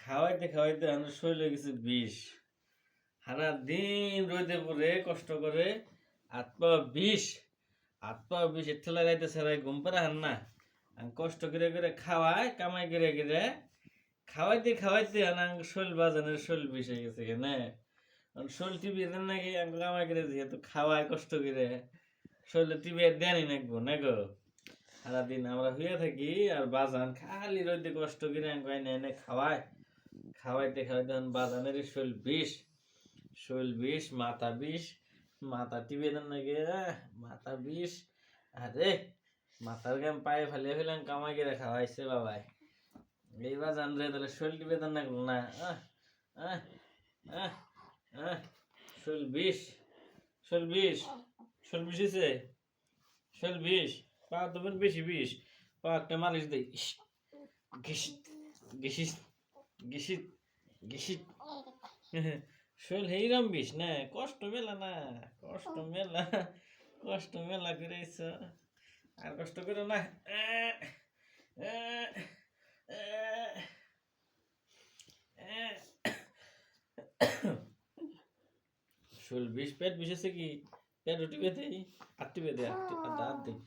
খাওয়াইতে খাওয়াইতে আমার শরীরে গেছে বিষ। সারা দিন রোদে পড়ে কষ্ট করে হাত পা বিষ ঠেলা যাইতে ছাড়াই ঘুম পাড়া হান না। আমি কষ্ট করে করে খাওয়াই কামাই করে করে খাওয়াইতে খাওয়াইতে আং শোল বাজানের শোল বিষ হয়ে গেছে কেনে শোল টিভি দেন নাকি আমি কামাই করে যেহেতু খাওয়াই কষ্ট করে শোলে টিভি দেয়নি নাকবো না গো। সারাদিন আমরা হইয়া থাকি আর বাজান খালি রোদে কষ্ট করে এনে এনে খাওয়াইতে খাওয়াইতে বাজানের শৈল বিষ মাথা টিপে দেন নাকি মাথা বিষ। আরে মাথার গাম পায়ে ফালিয়ে ফেলাম কামাই করে খাওয়াইছে বাবাই এই বাজান রে তাহলে শৈল টিপে দেন না না আহ আহ আহ শৈল বিষ শৈল বিষ শৈল বিষ হয়েছে শৈল বিষ পা দেবেন বেশি বিষ পা একটা মালিশ দেই ঘিসিত ঘিসিত ঘিসিত ঘিসিত শৈল হেইরাম বিষ না কষ্ট মেলা না কষ্ট মেলা করেছ আর কষ্ট করো না। শৈল বিষ পেট বিষ আছে কি পেট রুটি বেঁধে আটটি বেঁধে হাত দিই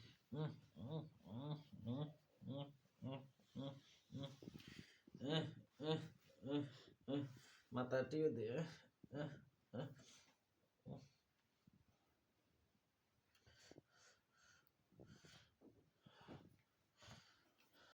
মাথা টিপে দে